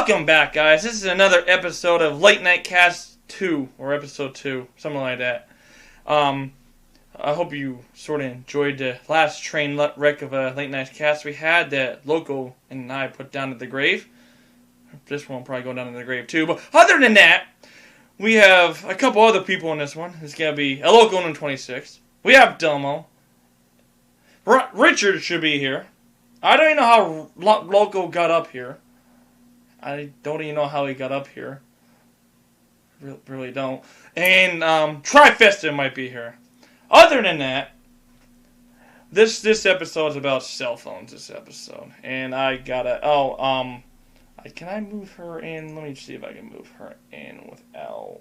Welcome back, guys. This is another episode of Late Night Cast 2, or Episode 2, something like that. I hope you sort of enjoyed the last train wreck of a Late Night Cast we had that Loco and I put down at the grave. This one will probably go down in the grave too, but other than that, we have a couple other people in this one. It's going to be ElLocoUno26. We have DoMo. Richard should be here. I don't even know how Loco got up here. I don't even know how he got up here. Really don't. And Trifesta might be here. Other than that, this episode is about cell phones. This episode, and I gotta. Can I move her in? Let me see if I can move her in without.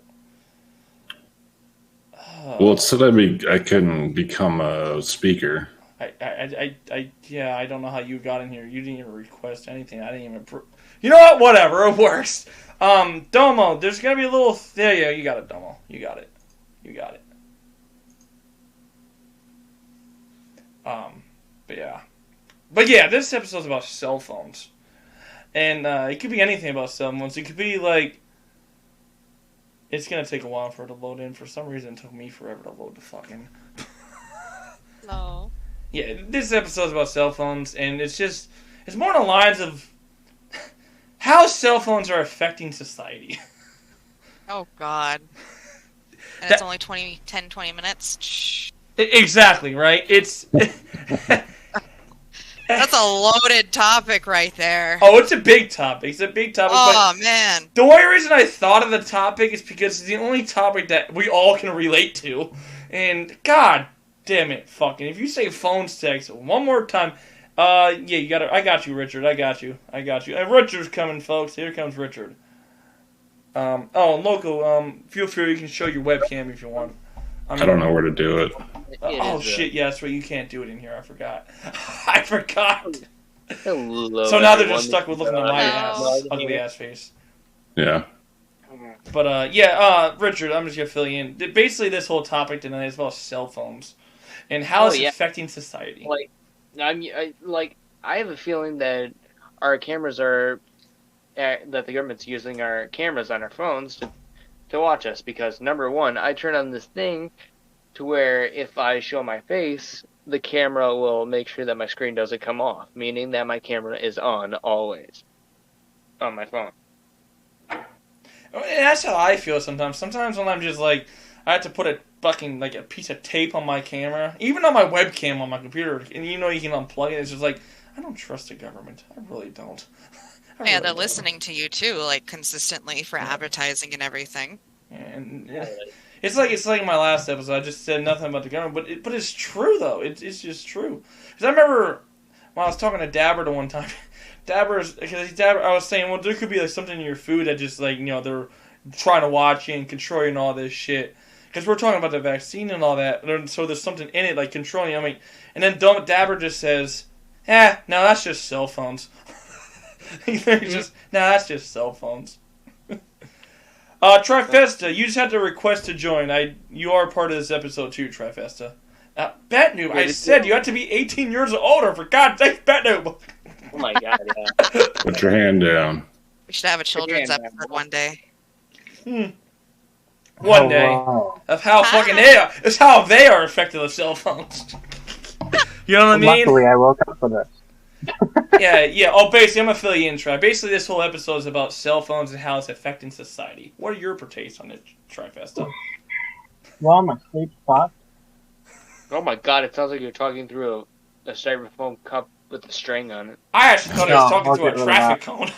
Well, it said I can become a speaker. I don't know how you got in here. You didn't even request anything. I didn't even. You know what? Whatever. It works. DoMo, there's gonna be a little. Yeah, you got it, DoMo. You got it. But yeah, this episode's about cell phones, and it could be anything about cell phones. It could be like. It's gonna take a while for it to load in. For some reason, it took me forever to load the fucking. No. Yeah, this episode's about cell phones, and it's more on the lines of how cell phones are affecting society. Oh, God. And it's only 20 minutes? Exactly, right? It's... That's a loaded topic right there. Oh, it's a big topic. Oh, man. The only reason I thought of the topic is because it's the only topic that we all can relate to. And, God damn it, fucking. If you say phone sex one more time... you got it. I got you, Richard. I got you. And Richard's coming, folks. Here comes Richard. Loco, feel free. You can show your webcam if you want. I don't know where to do it. Shit, yeah, that's right. You can't do it in here. I forgot. I forgot. Hello, so now they're just stuck with looking at my ugly ass face. Yeah. But, Richard, I'm just going to fill you in. Basically, this whole topic tonight is about cell phones and how it's affecting society. I have a feeling that our cameras are, that the government's using our cameras on our phones to watch us, because number one, I turn on this thing to where if I show my face, the camera will make sure that my screen doesn't come off, meaning that my camera is on always on my phone. That's how I feel sometimes. Sometimes when I'm just like, I have to put a fucking, like, a piece of tape on my camera, even on my webcam on my computer, and you can unplug it. It's just like, I don't trust the government. I really don't. They're listening to you too, like, consistently for advertising and everything. And it's like my last episode. I just said nothing about the government, but it's true though. It's just true. Because I remember when I was talking to Dabber the one time, I was saying, well, there could be like something in your food that just like they're trying to watch you and control you and all this shit. Because we're talking about the vaccine and all that, so there's something in it like controlling you. I mean, and then Dabber just says, no, that's just cell phones. That's just cell phones. Trifesta, you just had to request to join. You are part of this episode too, Trifesta. Bet Noob, I said you had to be 18 years or older, for God's sake, Bet Noob. Oh my God, yeah. Put your hand down. We should have a children's episode one day. One day. Wow. Of how fucking it's how they are affected with cell phones. You know what I mean? Luckily, I woke up for this. Yeah. Oh, basically, I'm gonna fill you in, Tri. Basically, this whole episode is about cell phones and how it's affecting society. What are your takes on it, Trifesta? Well, my sleep's fucked. Oh my God, it sounds like you're talking through a styrofoam cup with a string on it. I actually thought I was talking through a traffic cone.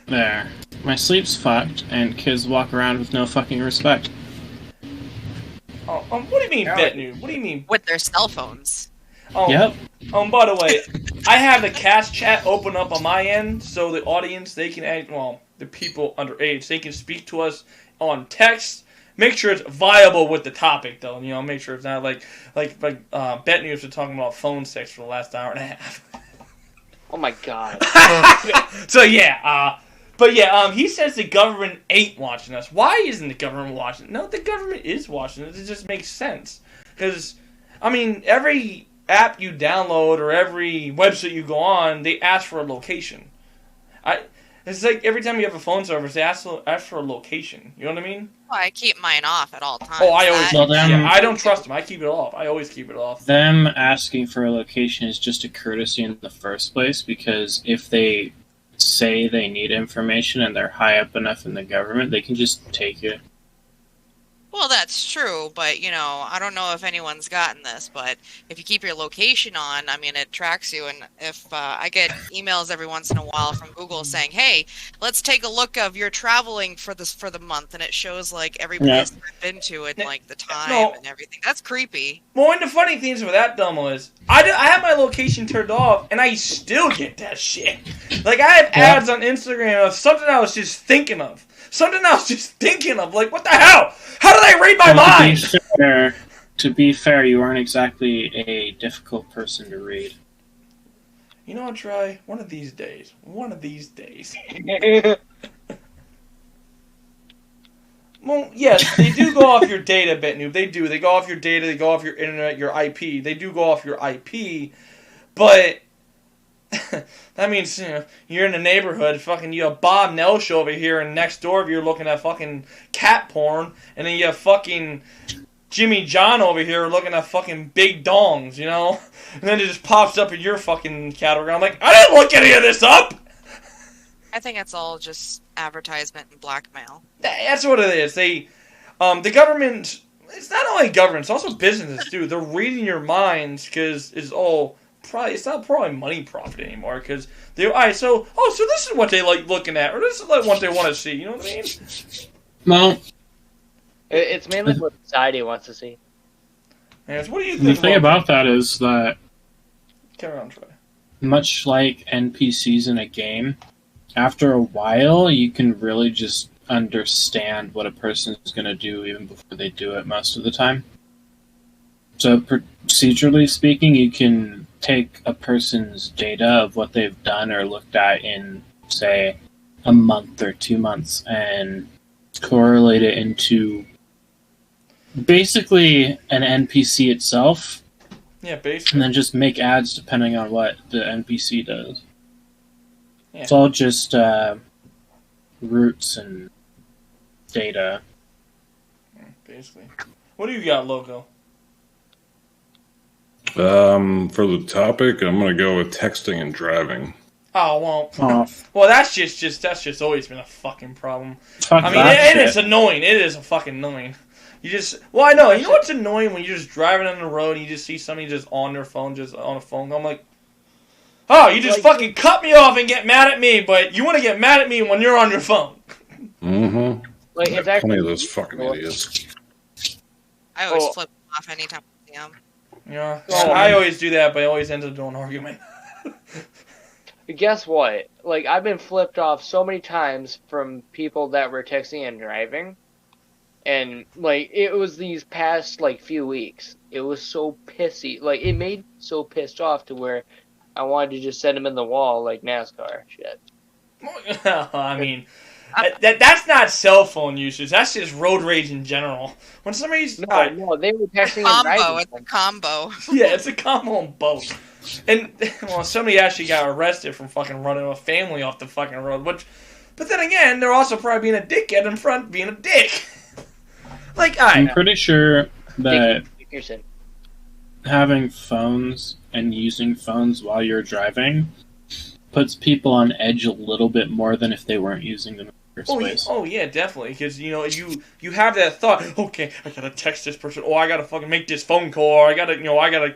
There. My sleep's fucked, and kids walk around with no fucking respect. Oh, what do you mean, Bet Noob? What do you mean? With their cell phones. Yep. By the way, I have the cast chat open up on my end, so the audience, they can the people underage, they can speak to us on text. Make sure it's viable with the topic, though. Make sure it's not like Bet News are talking about phone sex for the last hour and a half. Oh my God. So yeah, but yeah, he says the government ain't watching us. Why isn't the government watching? No, the government is watching us. It just makes sense. Because, every app you download or every website you go on, they ask for a location. It's like every time you have a phone service, they ask for a location. You know what I mean? Well, I keep mine off at all times. Oh, I always. Well, then- I don't trust them. I keep it off. I always keep it off. Them asking for a location is just a courtesy in the first place, because if they say they need information and they're high up enough in the government, they can just take it. Well, that's true, but, I don't know if anyone's gotten this, but if you keep your location on, I mean, it tracks you, and if I get emails every once in a while from Google saying, hey, let's take a look of your traveling for the month, and it shows, like, every place I've been to and, like, the time and everything. That's creepy. Well, one of the funny things with that, DoMo, is I have my location turned off, and I still get that shit. Like, I have ads on Instagram of something I was just thinking of. Like, what the hell? How did I read my mind? To be fair, you aren't exactly a difficult person to read. You know what, Try? One of these days. Well, yes, they do go off your data, BitNoob. They do. They go off your data. They go off your internet, your IP. They do go off your IP, but that means you're in the neighborhood. Fucking, you have Bob Nelsh over here, and next door, if you're looking at fucking cat porn, and then you have fucking Jimmy John over here looking at fucking big dongs, and then it just pops up in your fucking category. I'm like, I didn't look any of this up. I think it's all just advertisement and blackmail. That's what it is. The government, it's not only government, it's also businesses too. They're reading your minds because it's not probably money profit anymore, because so this is what they like looking at, or this is like what they want to see. You know what I mean? Well, it's mainly what society wants to see. Yes, what do you think? The thing about that is that, carry on, Troy. much like NPCs in a game, after a while, you can really just understand what a person is going to do even before they do it most of the time. So procedurally speaking, you can take a person's data of what they've done or looked at in, say, a month or 2 months and correlate it into basically an NPC itself. Yeah, basically. And then just make ads depending on what the NPC does. Yeah. It's all just roots and data. Basically. What do you got, Loco? For the topic, I'm gonna go with texting and driving. Oh, well. Oh. Well, that's just always been a fucking problem. Fuck I mean, that it is shit. annoying. It is fucking annoying. I know. You know what's annoying? When you're just driving on the road and you just see somebody just on their phone, just on a phone. I'm like, oh, you just fucking cut me off and get mad at me, but you want to get mad at me when you're on your phone. Mm-hmm. Like, it's actually Plenty of those fucking idiots. I always flip them off anytime I see them. Yeah, I always do that, but I always end up doing an argument. Guess what? Like, I've been flipped off so many times from people that were texting and driving. And, like, it was these past, like, few weeks. It was so pissy. Like, it made me so pissed off to where I wanted to just send them in the wall like NASCAR shit. I mean, that's not cell phone usage. That's just road rage in general. When somebody's... No, they were texting and driving. It's a combo. Yeah, it's a combo on both. And, well, somebody actually got arrested from fucking running a family off the fucking road. But then again, they're also probably being a dickhead in front, being a dick. Like, I'm pretty sure that Dickerson. having phones and using phones while you're driving puts people on edge a little bit more than if they weren't using them in the first place. Yeah, definitely. Because, you have that thought, okay, I gotta text this person, or I gotta fucking make this phone call, or I gotta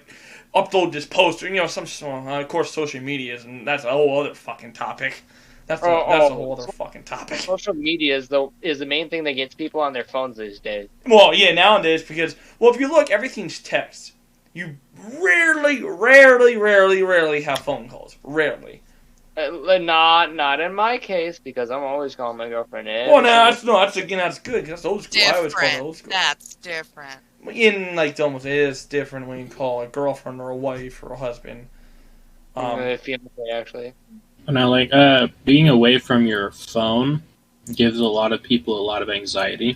upload this post, or, of course, social media, and that's a whole other fucking topic. That's a whole other fucking topic. Social media is the main thing that gets people on their phones these days. Well, yeah, nowadays, because, if you look, everything's text. You rarely have phone calls. Rarely. Not in my case, because I'm always calling my girlfriend in. Well, that's good, because that's old school. I always call it old school. That's different. In, like, almost, it is different when you call a girlfriend or a wife or a husband. Actually. And I like being away from your phone gives a lot of people a lot of anxiety.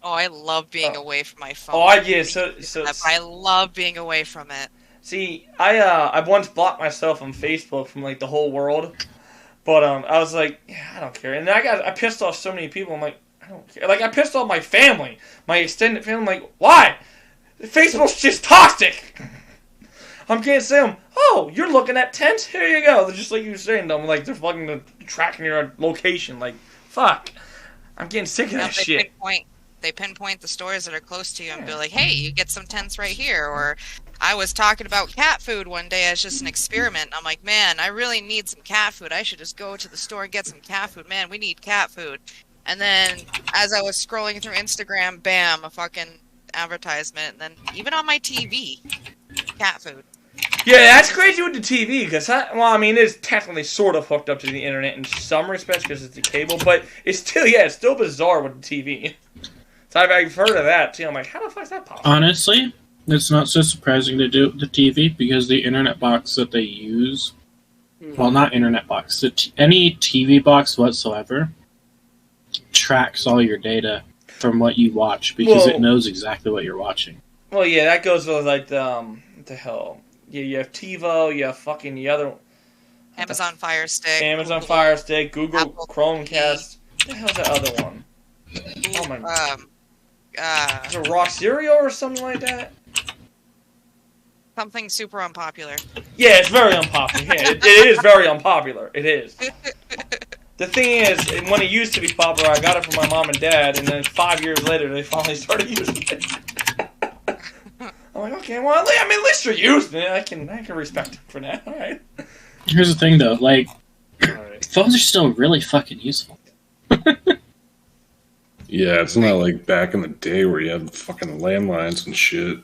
Oh, I love being away from my phone. I love being away from it. See, I once blocked myself on Facebook from, like, the whole world. But I was like, yeah, I don't care. And then I pissed off so many people. I'm like, I don't care. Like, I pissed off my family, my extended family. I'm like, why? Facebook's just toxic. I'm getting them. Oh, you're looking at tents? Here you go. They're just like you were saying. I'm like, they're fucking tracking your location. Like, fuck. I'm getting sick of that shit. They pinpoint the stores that are close to you and be like, hey, you get some tents right here. Or I was talking about cat food one day as just an experiment. I'm like, man, I really need some cat food. I should just go to the store and get some cat food. Man, we need cat food. And then as I was scrolling through Instagram, bam, a fucking advertisement. And then even on my TV, cat food. Yeah, that's crazy with the TV, because, it's technically sort of hooked up to the internet in some respects because it's a cable, but it's still bizarre with the TV. So I've heard of that, too. I'm like, how the fuck is that possible? Honestly, it's not so surprising to do the TV, because the internet box that they use, well, not internet box, any TV box whatsoever tracks all your data from what you watch, because it knows exactly what you're watching. Well, yeah, that goes with, like, what the hell? Yeah, you have TiVo, you have fucking the other... Amazon Fire Stick. Amazon Fire Stick, Google Apple Chromecast. What the hell's that other one? Oh my... is it Raw Cereal or something like that? Something super unpopular. Yeah, it's very unpopular. Yeah, it is very unpopular. It is. The thing is, when it used to be popular, I got it from my mom and dad, and then 5 years later, they finally started using it. I'm like, okay, well, at least you're using it. I can respect it for that. All right. Here's the thing, though. Like, phones are still really fucking useful. Yeah, it's not like back in the day where you had fucking landlines and shit.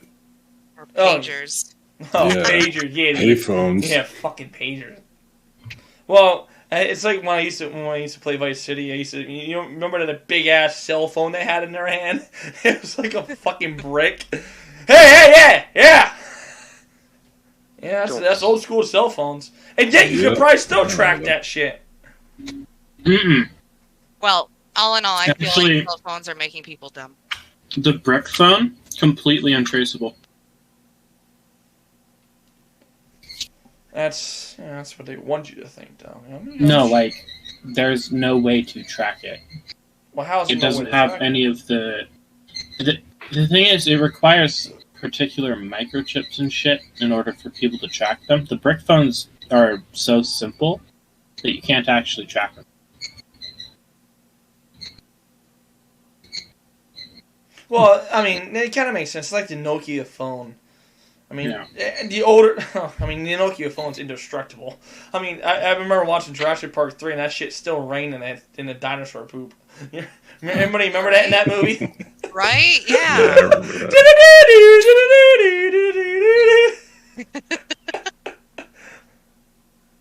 Or pagers. Oh, Yeah. pagers, yeah. Payphones. Yeah, fucking pagers. Well, it's like when I used to play Vice City. You remember the big ass cell phone they had in their hand? It was like a fucking brick. Hey, yeah. Yeah, that's old school cell phones. And yet you could probably still track that shit. Mm-mm. Well, all in all, I feel Actually, like cell phones are making people dumb. The brick phone, completely untraceable. That's what they want you to think, though. No, like, there's no way to track it. Well, how is It doesn't have any of the... The thing is, it requires particular microchips and shit in order for people to track them. The brick phones are so simple that you can't actually track them. Well, it kind of makes sense. It's like the Nokia phone. Yeah. The Nokia phone's indestructible. I remember watching Jurassic Park 3, and that shit's still raining in the dinosaur poop. Anybody remember that in that movie? Right? Yeah, Yeah. I remember that.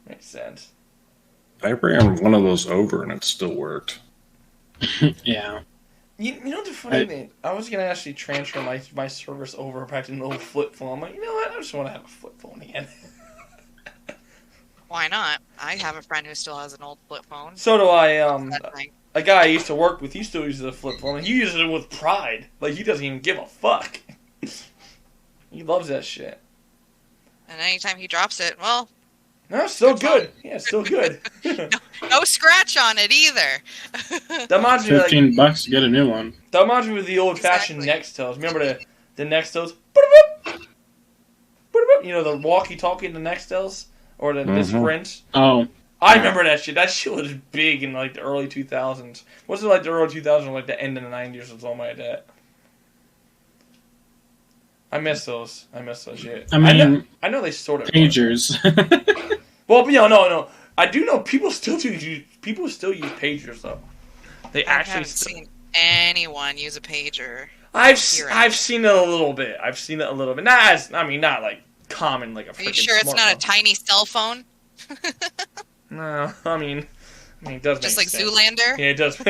Makes sense. I ran one of those over and it still worked. Yeah. You know the funny thing? I was going to actually transfer my servers over back to an old flip phone. I'm like, you know what? I just want to have a flip phone again. Why not? I have a friend who still has an old flip phone. So do I. That thing. A guy I used to work with, he still uses a flip phone, and he uses it with pride. Like, he doesn't even give a fuck. He loves that shit. And anytime he drops it, well... No, it's still good. Yeah, it's still good. No scratch on it either. That reminds me, like, $15 to get a new one. that reminds me of the old-fashioned Nextels. Remember the Nextels? You know, the walkie-talkie, the Nextels? Or the Sprint? Oh. I remember that shit. That shit was big in, like, the early 2000s. Wasn't it, like, the early 2000s or, like, the end of the 90s or something like that? I miss those. Shit. I know they sort of... Pagers. Well, no. I do know people still use pagers, though. They I actually haven't seen anyone use a pager. I've seen it a little bit. Not like common like a freaking Are you sure it's not a smartphone. tiny cell phone? No, it does Just make like sense. Zoolander? Yeah, it does.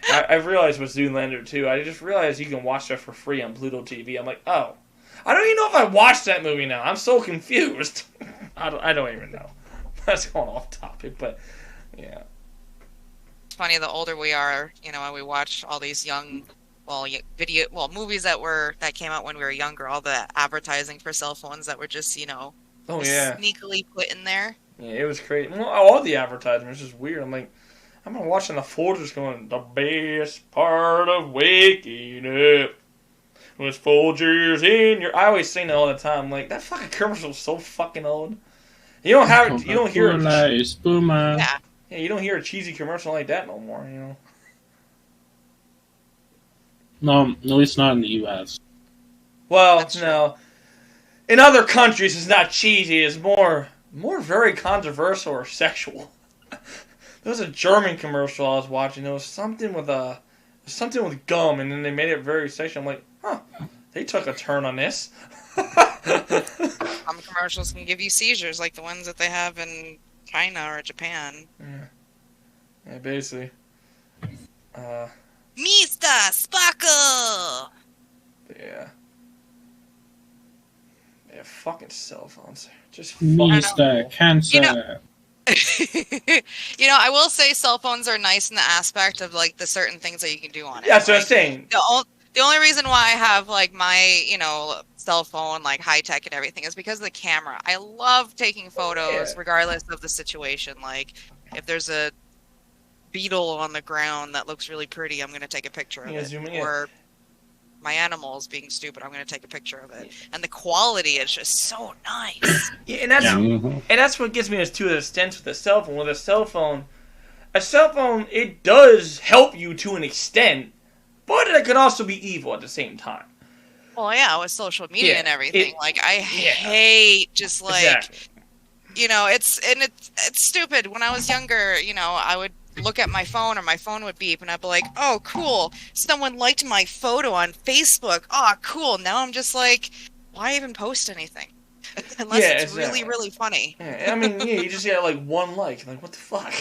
I've realized with Zoolander, too. I just realized you can watch that for free on Pluto TV. I'm like, oh. I don't even know if I watched that movie now. I'm so confused. I don't even know. That's going off topic, but, yeah. It's funny, the older we are, when we watch all these young, movies that came out when we were younger, all the advertising for cell phones that were just, Oh, yeah. sneakily put in there. Yeah, it was crazy. Well, all the advertisements was just weird. I'm like, I'm watching the Folgers going, the best part of waking up was Folgers in your... I always sing it all the time. Like, that fucking commercial's so fucking old. You don't have it, you don't hear it. Yeah. Yeah, you don't hear a cheesy commercial like that no more, you know? No, at least not in the U.S. Well, That's no. In other countries, it's not cheesy. It's more very controversial or sexual. There was a German commercial I was watching. There was something with gum, and then they made it very sexual. I'm like, huh, they took a turn on this. Some commercials can give you seizures, like the ones that they have in China or Japan. Yeah, basically. Mr. Sparkle! Yeah. Yeah, fucking cell phones. Just Mr. Cancer. You know, I will say cell phones are nice in the aspect of like the certain things that you can do on it. Yeah, that's what I'm Like, saying. the only reason why I have like my, cell phone like high tech and everything is because of the camera. I love taking photos regardless of the situation. Like if there's a beetle on the ground that looks really pretty, I'm going to take a picture of it. Zoom in. Or my animals being stupid, I'm going to take a picture of it. And the quality is just so nice. Yeah, and that's what gets me to the extent with a cell phone. With a cell phone, it does help you to an extent, but it can also be evil at the same time. Well, yeah, with social media and everything. I hate just like, exactly. It's stupid. When I was younger, I would look at my phone or my phone would beep and I'd be like, oh, cool. Someone liked my photo on Facebook. Oh, cool. Now I'm just like, why even post anything? Unless it's really, really funny. Yeah, I mean, you just get like one like. Like, what the fuck?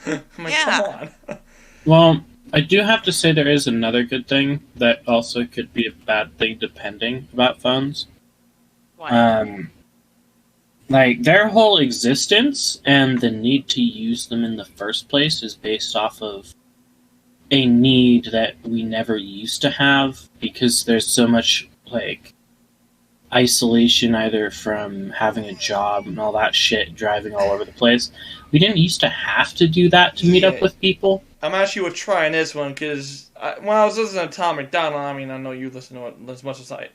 I'm like, come on. Well, I do have to say there is another good thing that also could be a bad thing depending about phones. What? Like, their whole existence and the need to use them in the first place is based off of a need that we never used to have because there's so much, like, isolation either from having a job and all that shit, driving all over the place. We didn't used to have to do that to meet up with people. I'm actually trying this one because when I was listening to Tom McDonald, I mean, I know you listen to it as much as I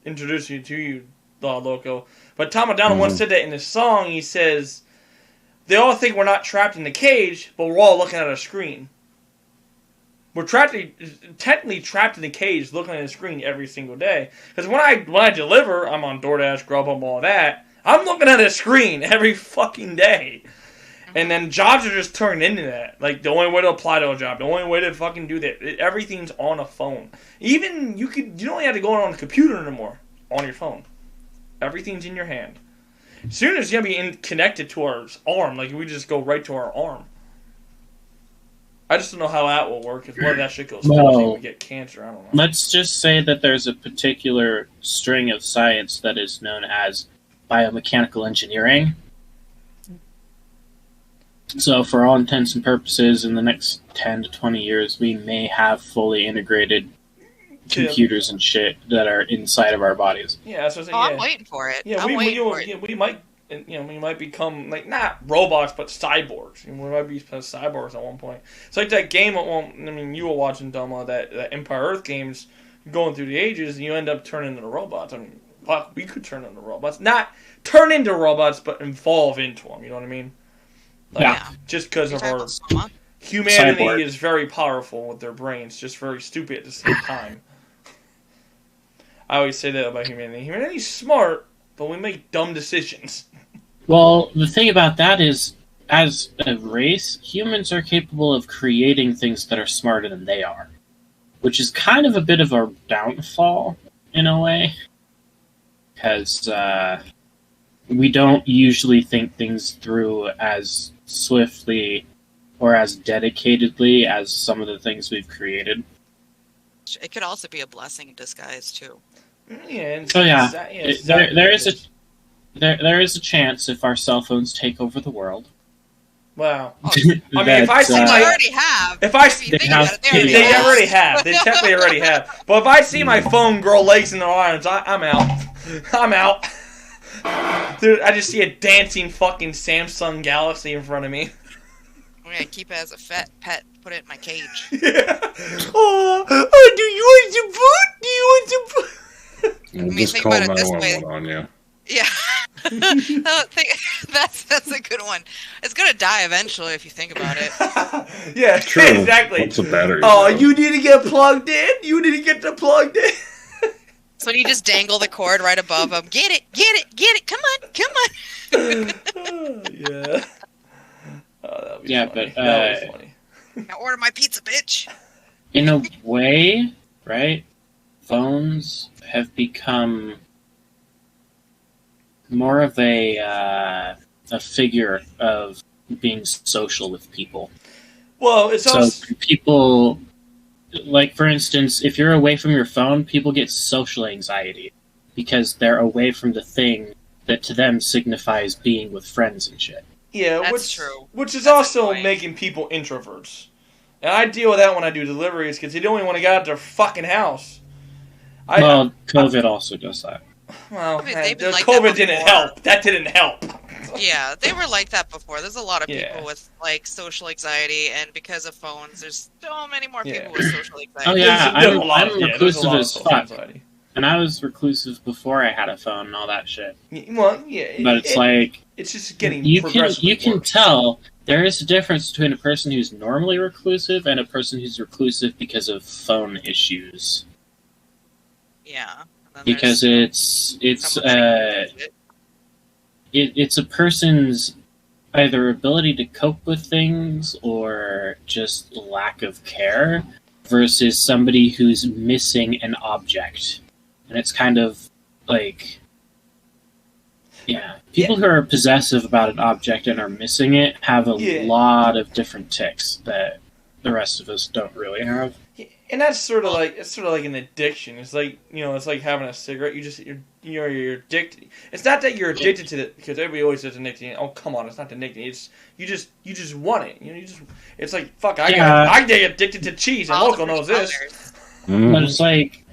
introduced you to you, Loco. But Tom McDonald once said that in his song. He says, they all think we're not trapped in the cage, but we're all looking at a screen. We're technically trapped in the cage looking at a screen every single day. Because when I deliver, I'm on DoorDash, Grubhub, all that. I'm looking at a screen every fucking day. And then jobs are just turned into that. Like, the only way to apply to a job, the only way to fucking do that, everything's on a phone. Even, you don't have to go on a computer anymore. On your phone. Everything's in your hand. Soon it's going to be connected to our arm. Like, we just go right to our arm. I just don't know how that will work. If whether that shit goes through, we get cancer. I don't know. Let's just say that there's a particular string of science that is known as biomechanical engineering. So, for all intents and purposes, in the next 10 to 20 years, we may have fully integrated computers and shit that are inside of our bodies. Yeah, that's what I'm saying. I'm waiting for it. Yeah, we might become like not robots but cyborgs. We might be cyborgs at one point. It's like that game. You were watching DoMo, that Empire Earth games, going through the ages, and you end up turning into robots. I mean, fuck, we could turn into robots, not turn into robots, but evolve into them. You know what I mean? Like, just because of our humanity Cyborg is very powerful with their brains, just very stupid at the same time. I always say that about humanity. Humanity's smart, but we make dumb decisions. Well, the thing about that is, as a race, humans are capable of creating things that are smarter than they are. Which is kind of a bit of a downfall, in a way. Because we don't usually think things through as swiftly or as dedicatedly as some of the things we've created. It could also be a blessing in disguise, too. Yeah. There is a chance if our cell phones take over the world. Wow. I mean, if I see they already have. They already have. They technically already have. But if I see my phone grow legs in their arms, I'm out. I'm out. Dude, I just see a dancing fucking Samsung Galaxy in front of me. I'm gonna keep it as a pet. Put it in my cage. Yeah. Oh, do you want some food? Do you want some food? We'll mean, just think call about it this 911 on you. Yeah. That's a good one. It's gonna die eventually if you think about it. Yeah, True. exactly. What's the battery? Oh, though? you need to get plugged in? You need to get the plugged in? So when you just dangle the cord right above them, get it, come on. Yeah. Oh, that'd be Yeah, funny. but, That was funny. Now order my pizza, bitch. In a way, right? Phones have become more of a figure of being social with people. Well, it's So also... people, like for instance, if you're away from your phone, people get social anxiety because they're away from the thing that to them signifies being with friends and shit. Yeah, That's true. Which is That's also annoying. making people introverts. And I deal with that when I do deliveries because they don't even want to get out of their fucking house. Well, COVID also does that. Well, I mean, they've been the like that COVID didn't before. help. That didn't help. Yeah, they were like that before. There's a lot of Yeah. people with like social anxiety, and because of phones, there's so many more Yeah. people with social anxiety. Oh yeah, There's a I'm lot of- yeah, there's a reclusive lot of as social fuck, anxiety. and I was reclusive before I had a phone and all that shit. Well, yeah. But it's like it's just getting you can progressively worse. tell there is a difference between a person who's normally reclusive and a person who's reclusive because of phone issues. Yeah. And then Because there's it's someone that can use it. it's a person's either ability to cope with things or just lack of care versus somebody who's missing an object. And it's kind of like, yeah, people who are possessive about an object and are missing it have a Yeah. lot of different tics that the rest of us don't really have. And that's sort of like an addiction. It's like, it's like having a cigarette. You're addicted. It's not that you're addicted to it because everybody always says nicotine. Oh, come on, it's not the nicotine. It's you just want it. It's like fuck. I get addicted to cheese, and All Loco the knows pretty this. colors. Mhm. But it's like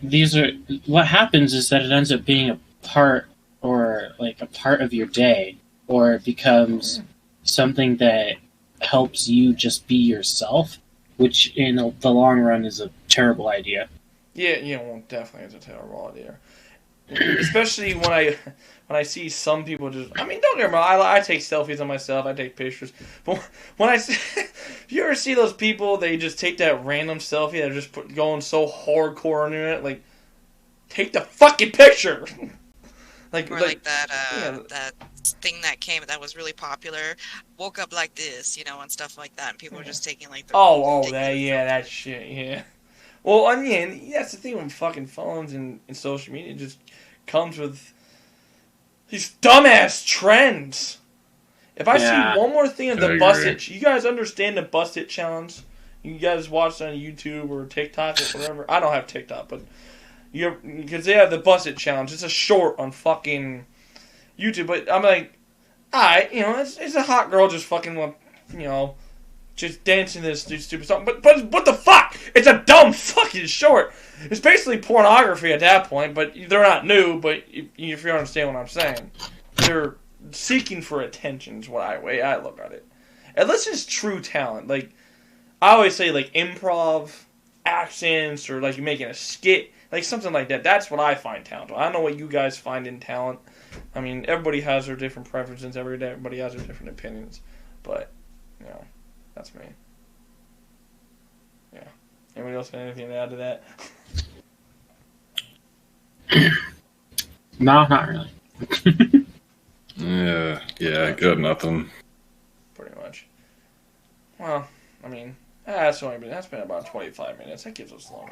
what happens is that it ends up being a part of your day, or it becomes something that helps you just be yourself, which in the long run is a terrible idea. Yeah, well, definitely it's a terrible idea. Especially when I see some people just. I mean, don't get me wrong. I take selfies of myself. I take pictures. But when I see, you ever see those people? They just take that random selfie. They're just going so hardcore into it. Like, take the fucking picture. Or like that yeah. that thing that was really popular. Woke up like this, and stuff like that. And people were just taking like. That shit. Yeah. Well, I mean, that's the thing with fucking phones and social media. It just comes with these dumbass trends. If I see one more thing of the I bust agree. it, you guys understand the bust it challenge? You guys watch it on YouTube or TikTok or whatever. I don't have TikTok, but because they have the bust it challenge. It's a short on fucking YouTube, but I'm like, alright, it's a hot girl just fucking, just dancing this stupid song. But what the fuck? It's a dumb fucking short. It's basically pornography at that point, but they're not new, but if you understand what I'm saying. They're seeking for attention is way I look at it. Unless it's true talent. Like, I always say, like, improv, accents, or, like, you're making a skit. Like, something like that. That's what I find talented. I don't know what you guys find in talent. I mean, everybody has their different preferences. Everybody has their different opinions. But, that's me. Yeah. Anybody else have anything to add to that? No, not really. Yeah, I got nothing. Pretty much. Well, I mean, that's been about 25 minutes. That gives us long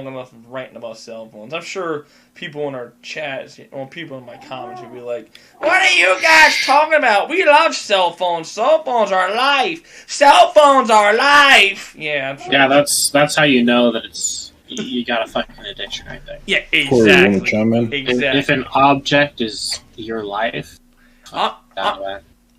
enough of ranting about cell phones. I'm sure people in our chats, or people in my comments will be like, what are you guys talking about? We love cell phones. Cell phones are life. Cell phones are life. Yeah, I'm sure. Yeah, that's how you know that you got a fucking addiction right there. Yeah, Corey, you want to exactly. chime in? Exactly. If an object is your life,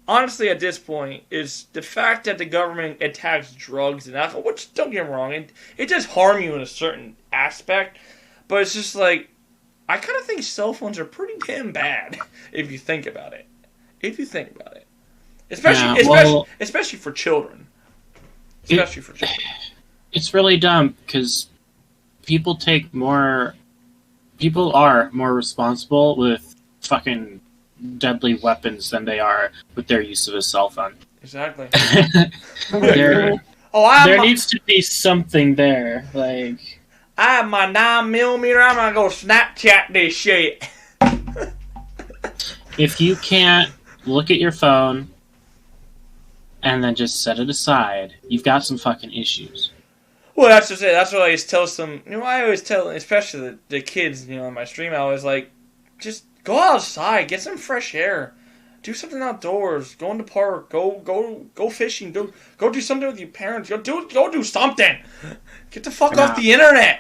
Honestly, at this point, is the fact that the government attacks drugs and alcohol, which, don't get me wrong, it does harm you in a certain aspect, but it's just like, I kind of think cell phones are pretty damn bad if you think about it. Especially for children. It's really dumb because people are more responsible with fucking deadly weapons than they are with their use of a cell phone. Exactly. There needs to be something there, like. I have my 9mm. I'm gonna go Snapchat this shit. If you can't look at your phone and then just set it aside, you've got some fucking issues. Well, that's just it. That's what I always tell I always tell, especially the kids, in my stream, I always like, just go outside, get some fresh air. Do something outdoors. Go in the park. Go fishing. Go do something with your parents. Go do something. Get the fuck off the internet.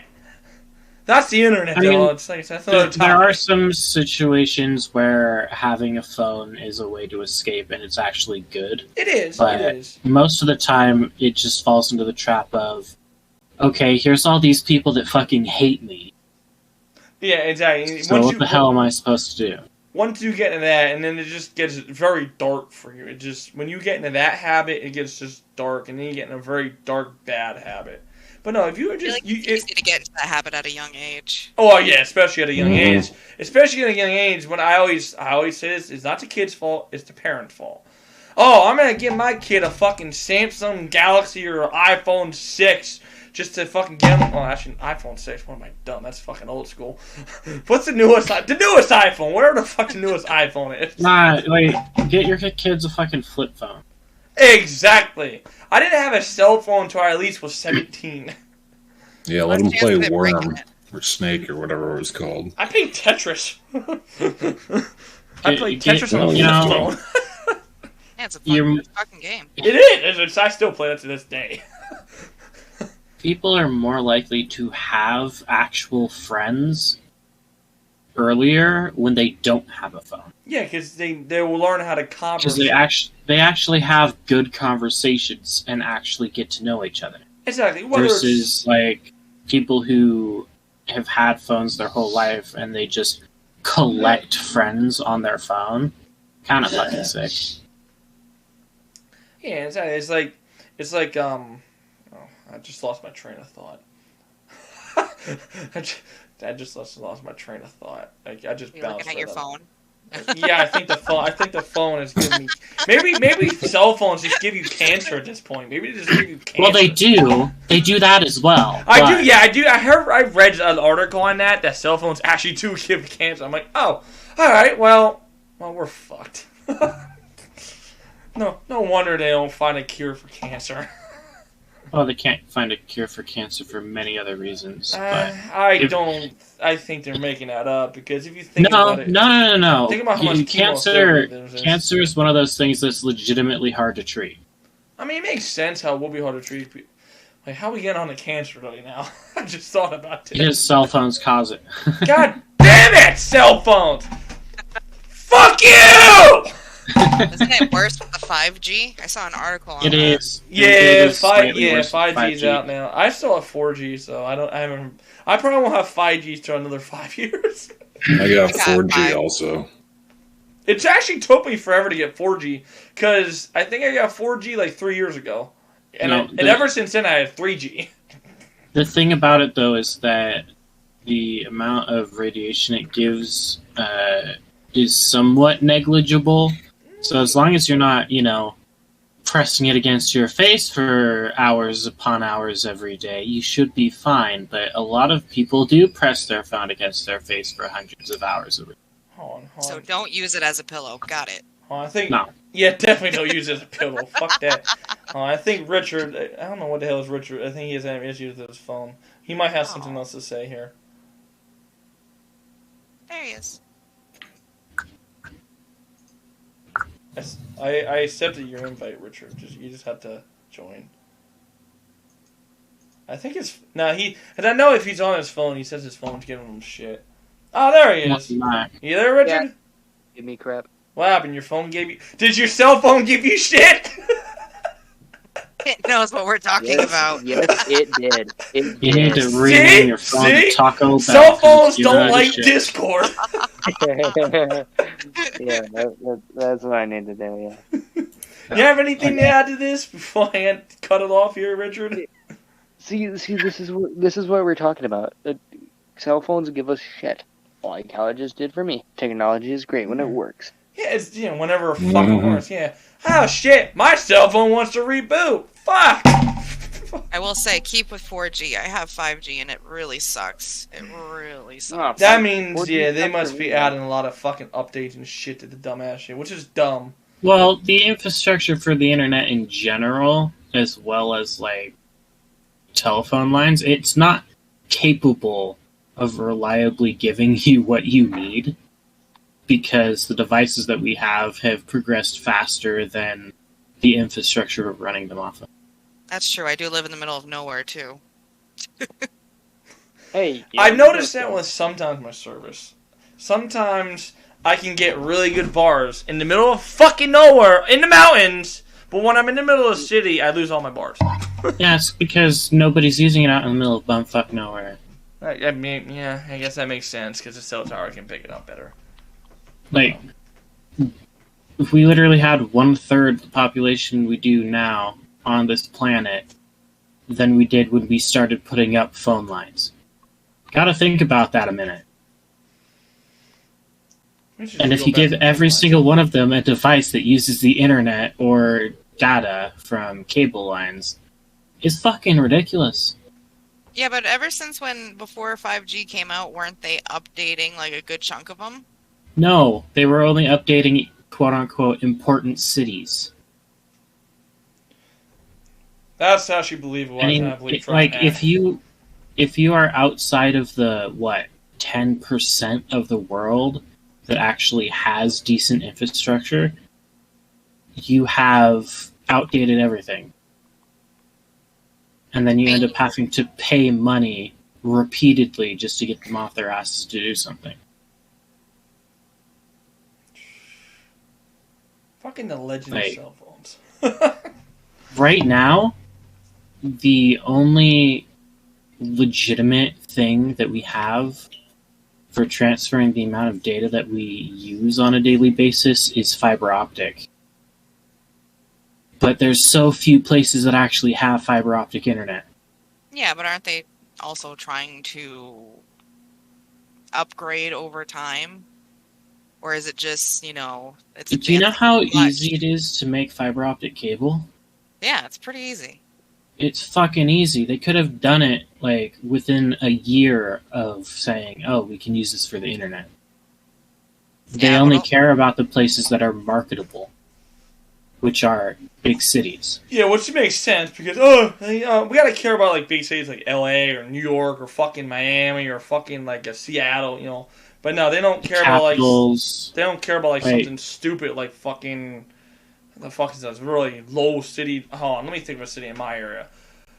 That's the internet, though. It's like that's another topic. There are some situations where having a phone is a way to escape, and it's actually good. It is. But it is. Most of the time, it just falls into the trap of, okay, here's all these people that fucking hate me. Yeah, exactly. So what the hell am I supposed to do? Once you get into that, and then it just gets very dark for you. It just, when you get into that habit, it gets just dark, and then you get in a very dark, bad habit. But no, if you were just... It's easy to get into that habit at a young age. Oh, yeah, especially at a young age. Especially at a young age, when I always say this, it's not the kid's fault, it's the parent's fault. Oh, I'm going to give my kid a fucking Samsung Galaxy or iPhone 6 just to fucking get him... Well, actually, iPhone 6, what am I dumb? That's fucking old school. What's the newest iPhone? Whatever the fuck the newest iPhone is. Nah, wait, get your kids a fucking flip phone. Exactly. I didn't have a cell phone until I at least was 17. Yeah, let them play Worm or Snake or whatever it was called. I played Tetris. I played Tetris on a flip phone. Yeah, it's a fun fucking game. It is. I still play it to this day. People are more likely to have actual friends earlier when they don't have a phone. Yeah, because they will learn how to converse. Because they actually have good conversations and actually get to know each other. Exactly. Versus, like, people who have had phones their whole life and they just collect friends on their phone. Kind of fucking sick. Yeah, it's like I just lost my train of thought. I just lost my train of thought. I just You're bounced looking at your phone. Yeah, I think the phone is giving me. Maybe cell phones just give you cancer at this point. Maybe they just give you cancer. Well, they do. They do that as well. I do. Yeah, I do. I read an article on that cell phones actually do give cancer. I'm like, oh, all right. Well, we're fucked. No wonder they don't find a cure for cancer. Well, they can't find a cure for cancer for many other reasons. I think they're making that up because if you think about it... No. Think about how much cancer is one of those things that's legitimately hard to treat. I mean, it makes sense how it will be hard to treat. Like, how are we getting on the cancer right now? I just thought about it. Because cell phones cause it. God damn it, cell phones! Fuck you! Isn't it worse with the 5G? I saw an article on it. Is. Yeah, 5G's out now. I still have 4G, so I probably won't have 5G for another 5 years. I got 4G also. It actually took me forever to get 4G, because I think I got 4G like 3 years ago. And ever since then, I had 3G. The thing about it, though, is that the amount of radiation it gives is somewhat negligible. So as long as you're not, pressing it against your face for hours upon hours every day, you should be fine. But a lot of people do press their phone against their face for hundreds of hours a week. Hold on. So don't use it as a pillow. Got it. I think no. Yeah, definitely don't use it as a pillow. Fuck that. I think Richard. I don't know what the hell is Richard. I think he has having issues with his phone. He might have something else to say here. There he is. I accepted your invite, Richard. You just have to join. I think it's and I know if he's on his phone, he says his phone's giving him shit. Oh, there he is. You there, Richard? Yeah. Give me crap. What happened? Your phone gave you? Did your cell phone give you shit? It knows what we're talking about. Yes, it did. It You need to did. rename your phone to See? Taco Bell. Cell phones You're don't not like shit. Discord. Yeah, that's what I need to do. Yeah. You have anything to add to this before I cut it off here, Richard? See, this is what we're talking about. Cell phones give us shit, like how it just did for me. Technology is great when it works. Yeah, it's whenever it fucking works. Yeah. Oh shit, my cell phone wants to reboot. Fuck. I will say, keep with 4G. I have 5G, and it really sucks. It really sucks. Oh, That means 4G they sucks must for be me. adding a lot of fucking updates and shit to the dumbass shit, which is dumb. Well, the infrastructure for the internet in general, as well as like telephone lines, it's not capable of reliably giving you what you need because the devices that we have progressed faster than the infrastructure we're running them off of. That's true. I do live in the middle of nowhere, too. Hey, I've noticed that with sometimes my service. Sometimes I can get really good bars in the middle of fucking nowhere, in the mountains, but when I'm in the middle of the city, I lose all my bars. Yeah, it's because nobody's using it out in the middle of bumfuck nowhere. I mean, yeah, I guess that makes sense, because the cell tower can pick it up better. Like, if we literally had 1/3 the population we do now on this planet than we did when we started putting up phone lines. Gotta think about that a minute. And if you give every single one of them a device that uses the internet or data from cable lines, it's fucking ridiculous. Yeah, but ever since before 5G came out, weren't they updating, like, a good chunk of them? No, they were only updating quote-unquote important cities. That's actually believable. I mean, if you are outside of the 10% of the world that actually has decent infrastructure, you have outdated everything, and then you end up having to pay money repeatedly just to get them off their asses to do something. Fucking the legend of cell phones. Right now, the only legitimate thing that we have for transferring the amount of data that we use on a daily basis is fiber optic. But there's so few places that actually have fiber optic internet. Yeah, but aren't they also trying to upgrade over time? Or is it just, it's Do you know how easy it is to make fiber optic cable? Yeah, it's pretty easy. It's fucking easy. They could have done it, within a year of saying, oh, we can use this for the internet. They only care about the places that are marketable, which are big cities. Yeah, which makes sense, because, we gotta care about, big cities like LA or New York or fucking Miami or fucking, Seattle, But no, they don't care Capitals, about, they don't care about, something stupid like fucking... The fuck is that? It's a really low city. Hold on, let me think of a city in my area.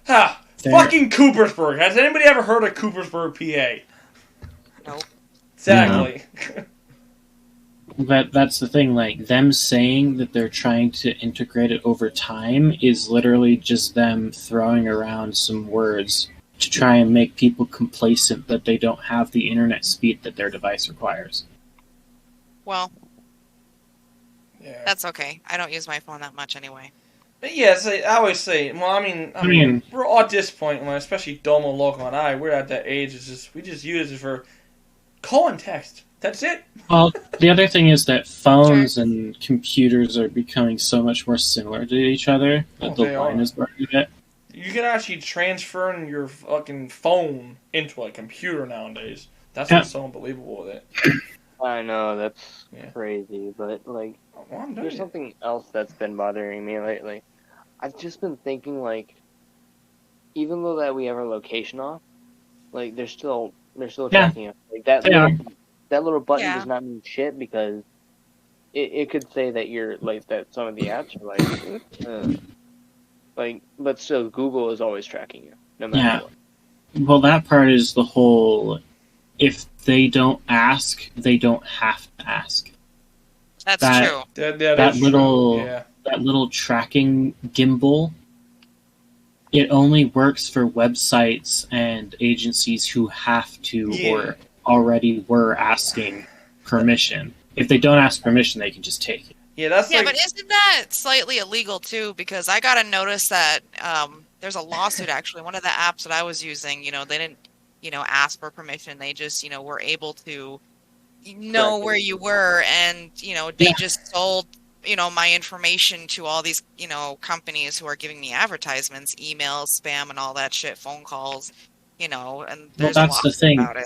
Fucking Coopersburg. Has anybody ever heard of Coopersburg, PA? Nope. Exactly. But that's the thing, them saying that they're trying to integrate it over time is literally just them throwing around some words to try and make people complacent that they don't have the internet speed that their device requires. Well, Yeah. that's okay. I don't use my phone that much anyway. But yeah, I always say, I mean, we're all at this point, especially DoMo, Loco, and I, we're at that age, we just use it for call and text. That's it. Well, the other thing is that phones and computers are becoming so much more similar to each other that the line is burning it. You can actually transfer your fucking phone into a computer nowadays. That's what's so unbelievable with it. I know, that's crazy, but, there's something else that's been bothering me lately. I've just been thinking, even though that we have our location off, they're still tracking us. That little button does not mean shit, because it could say that you're, that some of the apps are but still, Google is always tracking you, no matter what. Well, that part is the whole, if they don't ask, they don't have to ask. That's true. That little tracking gimbal it only works for websites and agencies who have to or already were asking permission. If they don't ask permission, they can just take it. Yeah, that's Yeah, but isn't that slightly illegal too? Because I got a notice that there's a lawsuit actually. One of the apps that I was using, they didn't, ask for permission. They just, were able to know where you were, and they just sold, my information to all these, companies who are giving me advertisements, emails, spam, and all that shit, phone calls, and there's that's the thing. about it.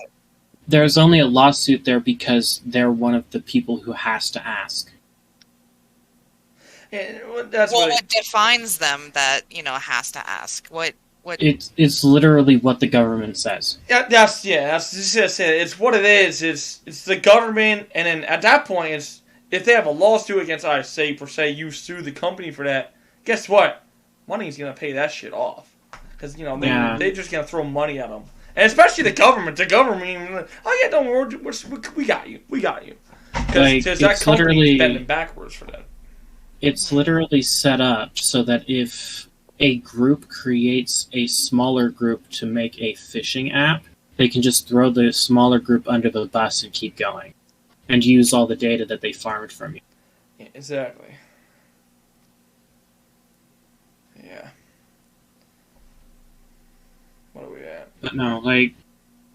There's only a lawsuit there because they're one of the people who has to ask. Yeah, What defines them that has to ask? What? It's literally what the government says. That's just it. It's what it is. It's the government, and then at that point, it's if they have a lawsuit against, say per se, you sue the company for that. Guess what? Money's gonna pay that shit off because they're just gonna throw money at them, and especially the government. The government, oh yeah, don't worry, we got you, because that company's bending backwards for that. It's literally set up so that if a group creates a smaller group to make a phishing app, they can just throw the smaller group under the bus and keep going, and use all the data that they farmed from you. Yeah, exactly. Yeah. What are we at? But no,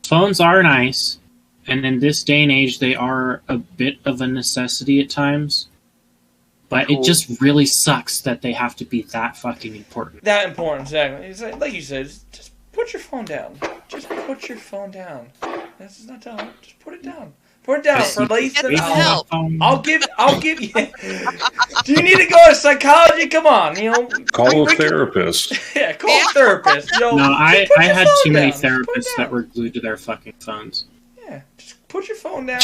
phones are nice, and in this day and age, they are a bit of a necessity at times. But it just really sucks that they have to be that fucking important. That important, exactly. It's like you said, just put your phone down. Just put your phone down. That's not down. Just put it down. Put it down for at least an hour. I'll give you. Do you need to go to psychology? Come on, Call a therapist. Yeah, call a therapist. No, I had too many therapists that were glued to their fucking phones. Yeah, just put your phone down.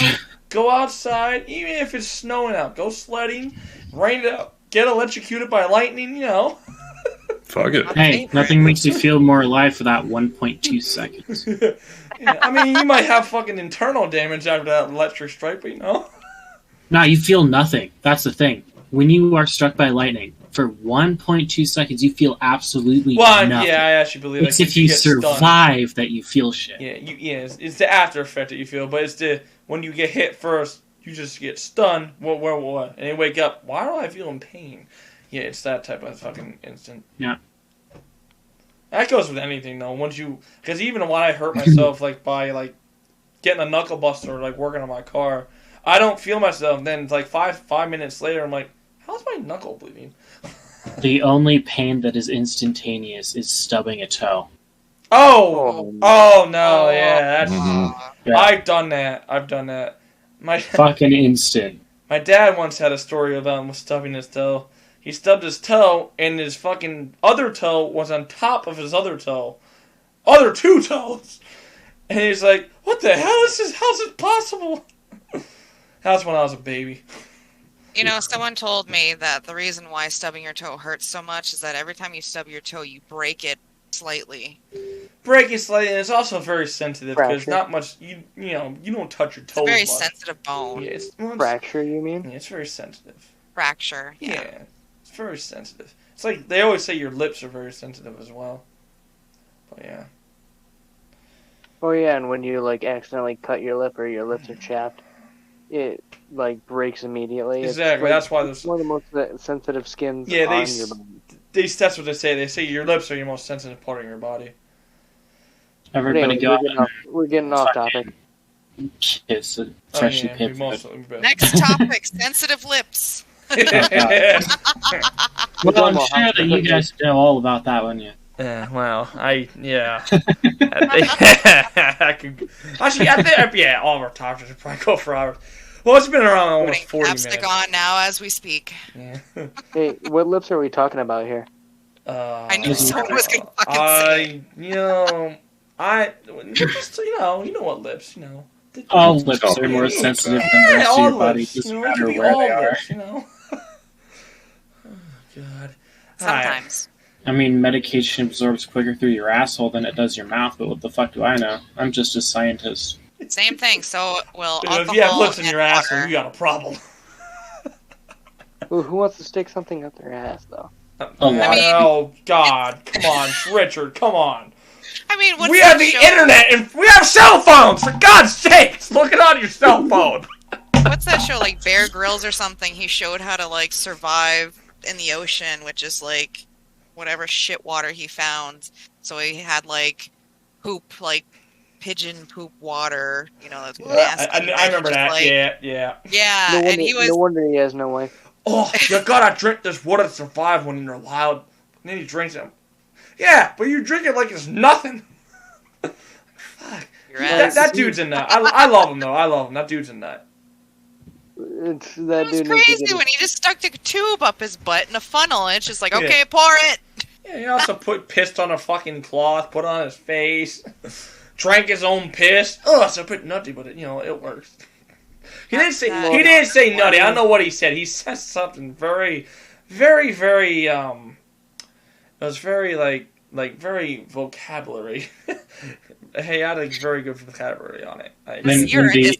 Go outside, even if it's snowing out. Go sledding, rain it out. Get electrocuted by lightning, Fuck it. Hey, nothing makes you feel more alive for that 1.2 seconds. Yeah, I mean, you might have fucking internal damage after that electric strike, but No, you feel nothing. That's the thing. When you are struck by lightning, for 1.2 seconds, you feel absolutely nothing. Yeah, I actually believe it's if you survive that you feel shit. Yeah, it's the after effect that you feel, but it's when you get hit first, you just get stunned. What? And you wake up. Why do I feel in pain? Yeah, it's that type of fucking instant. Yeah. That goes with anything though. Because even when I hurt myself, by getting a knuckle buster or working on my car, I don't feel myself. Then 5 minutes later, I'm like, how's my knuckle bleeding? The only pain that is instantaneous is stubbing a toe. Oh no, yeah, that's. Mm-hmm. Yeah. I've done that. My fucking instant. My dad once had a story about him stubbing his toe. He stubbed his toe, and his fucking other toe was on top of his other toe. Other two toes. And he's like, what the hell is this? How's it possible? That's when I was a baby. Someone told me that the reason why stubbing your toe hurts so much is that every time you stub your toe, you break it slightly. Break it slightly, and it's also very sensitive because not much, you don't touch your toes. It's a very much. sensitive bone. Yeah, fracture, you mean? Yeah, it's very sensitive. Fracture, yeah. It's very sensitive. It's like they always say your lips are very sensitive as well. But yeah. Oh yeah, and when you accidentally cut your lip or your lips are chapped, it breaks immediately. Exactly. That's why there's one of the most sensitive skins on your body. That's what they say. They say your lips are your most sensitive part of your body. Everybody we're getting off topic. Kiss a freshly picked. Next topic: sensitive lips. Well, I'm sure that you guys know all about that, wouldn't you? Yeah, well, I think all of our topics would probably go for hours. Well, it's been around almost 40 minutes. Capstick on now as we speak. Yeah. Hey, what lips are we talking about here? I knew someone was going to fucking say it. Just, you know what lips, All lips are more sensitive than the rest of your body. Lips, doesn't matter where they are. Lips, Oh, God. Sometimes. I mean, medication absorbs quicker through your asshole than it does your mouth, but what the fuck do I know? I'm just a scientist. Same thing, so, well, if you have lips in your asshole, you got a problem. Who wants to stick something up their ass, though? A lot. Oh God, come on, Richard, come on. I mean, what's We have that the show? internet and we have cell phones. For God's sakes, look it on your cell phone. What's that show, like Bear Grylls or something? He showed how to like survive in the ocean with just like whatever shit water he found. So he had like poop, like pigeon poop water. You know, that's nasty. I remember that. Like, yeah. Yeah, No wonder, and he was. no wonder he has no wife. Oh, you gotta drink this water to survive when you're wild. And then he drinks it. Yeah, but you drink it like it's nothing. Fuck. Your ass. That dude's a nut. I love him though. I love him. That dude's a nut. It's It that was dude. crazy when he just stuck the tube up his butt in a funnel, and it's just like, okay, pour it. Yeah, he also pissed on a fucking cloth, put it on his face, drank his own piss. Oh, it's a bit nutty, but it works. He didn't say nutty. I don't know what he said. He said something very, very, very. It was very very vocabulary. Hey, I had a very good vocabulary on it. This urine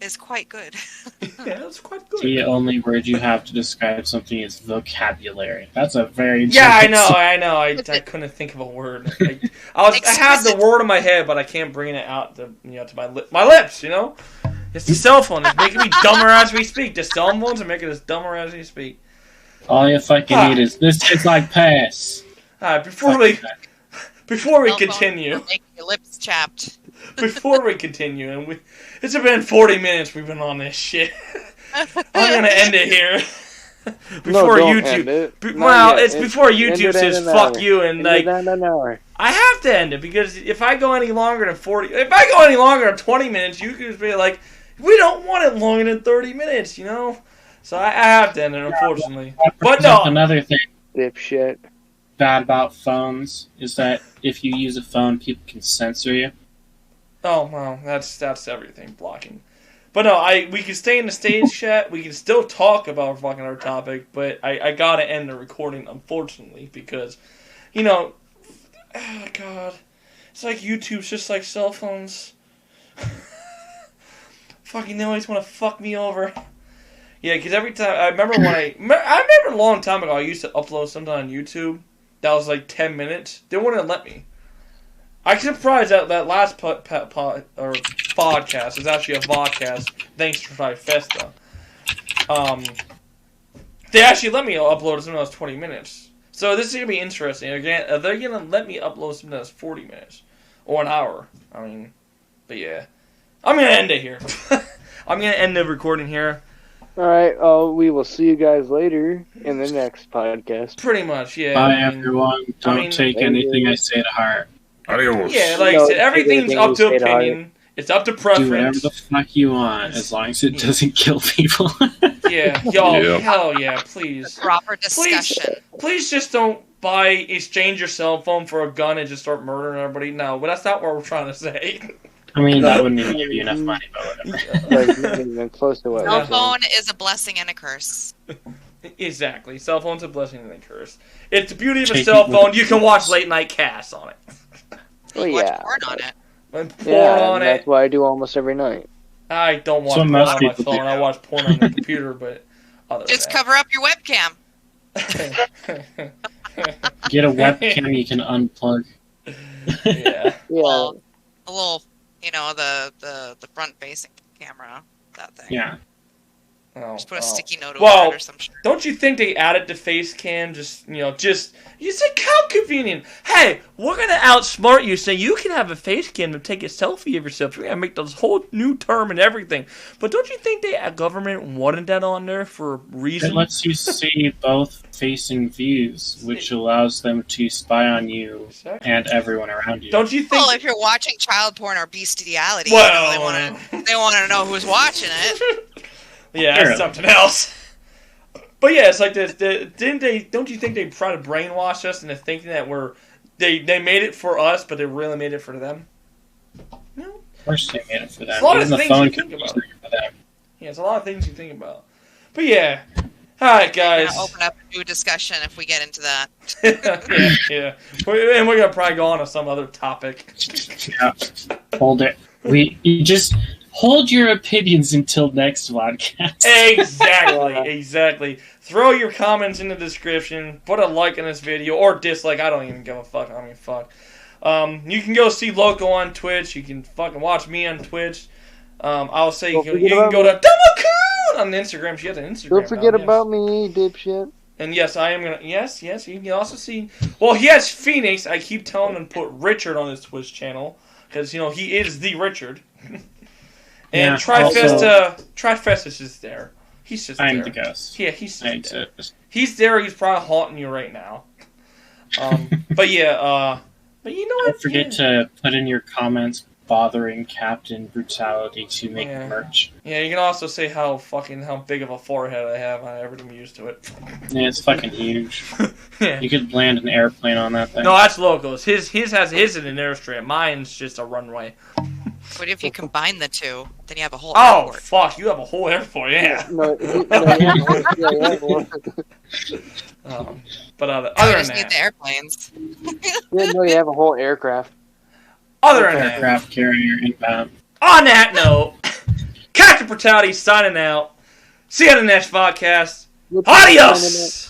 is quite good. Yeah, it was quite good. The only word you have to describe something is vocabulary. That's a very I know. I couldn't think of a word. I had the word in my head, but I can't bring it out to my lips. It's the cell phone. It's making me dumber as we speak. The cell phones are making us dumber as we speak. All you fucking need is this. It's like pass. All right, before we continue, Make your lips chapped. before we continue, and it's been 40 minutes we've been on this shit. I'm gonna end it here. Before don't YouTube, end it. it's before YouTube says fuck you, and an hour. I have to end it because if I go any longer than 20 minutes, you could be like, we don't want it longer than 30 minutes, So I have to end it, unfortunately. But no, Another thing Dipshit. bad about phones is that if you use a phone, people can censor you. oh well, that's everything blocking. But no, we can stay in the stage chat. We can still talk about fucking our topic, but I gotta end the recording, unfortunately, because, oh God, it's like YouTube's just like cell phones. Fucking, they always want to fuck me over. Yeah, because every time I remember a long time ago, I used to upload something on YouTube that was like 10 minutes. They wouldn't let me. I'm surprised that last podcast is actually a vodcast, thanks to Trifesta. They actually let me upload something that was 20 minutes. So this is going to be interesting. Again, are they going to let me upload something that's 40 minutes? Or an hour? But yeah. I'm going to end it here. I'm going to end the recording here. Alright, we will see you guys later in the next podcast. Pretty much, yeah. Bye, everyone. Don't take anything I say to heart. Adios. Yeah, like I said, everything's up to opinion. It's up to preference. Do whatever the fuck you want, as long as it doesn't kill people. Yeah, y'all, hell yeah, please. Proper discussion. Please just don't exchange your cell phone for a gun and just start murdering everybody. No, but that's not what we're trying to say. I mean, that wouldn't even give you enough money, but whatever. Like, not even close to what Cell we're saying. phone is a blessing and a curse. Exactly. Cell phone's a blessing and a curse. It's the beauty of a Take cell it phone. with You can watch late night casts on it. Well, Watch yeah. porn on it. And porn Yeah, on and that's it. what I do almost every night. I don't watch So porn most on my people do phone. I that. watch porn on the computer, but other Just than cover up your webcam. that. Get a webcam you can unplug. Yeah. Yeah. Well, a little, the front facing camera, that thing. Yeah. Oh, Just put a sticky note over Well, it or some shit. Don't you think they added the face cam it's like how convenient. Hey, we're gonna outsmart you so you can have a face cam to take a selfie of yourself. We're gonna make this whole new term and everything. But don't you think the government wanted that on there for reasons? It lets you see both facing views, which allows them to spy on you and everyone around you. Don't you think? Well, if you're watching child porn or bestiality, Well, they want to know who's watching it. Yeah, that's something else. But yeah, it's like this. Don't you think they try to brainwash us into thinking that they made it for us, but they really made it for them? No. Of course they made it for them. There's a lot of Even the things phone you could think be about. for them. Yeah, it's a lot of things you think about. But yeah. Alright, guys. We're gonna open up a new discussion if we get into that. yeah. And we're going to probably go on to some other topic. Yeah. Hold it. You just Hold your opinions until next podcast. Exactly. Throw your comments in the description. Put a like in this video or dislike. I don't even give a fuck. I mean, fuck. You can go see Loco on Twitch. You can fucking watch me on Twitch. I'll say you can go to DoMo on Instagram. She has an Instagram. Don't forget about me, dipshit. And yes, I am gonna. Yes. You can also see. Well, he has Phoenix. I keep telling him to put Richard on his Twitch channel because he is the Richard. And Trifesta's just there. He's just there. I'm the ghost. Yeah, he's just there. Exist. He's there. He's probably haunting you right now. But you know what? Don't forget to put in your comments bothering Captain Brutality to make merch. Yeah, you can also say how big of a forehead I have. I never been used to it. Yeah, it's fucking huge. Yeah. You could land an airplane on that thing. No, that's Loco's. His has in an airstrip. Mine's just a runway. But if you combine the two, then you have a whole Oh, airport. fuck. You have a whole airport, yeah. But other I than just need that, the airplanes. You have a whole aircraft. other than that, Aircraft carrier inbound. on that note, Capt Brutality signing out. See you on the next podcast. Adios!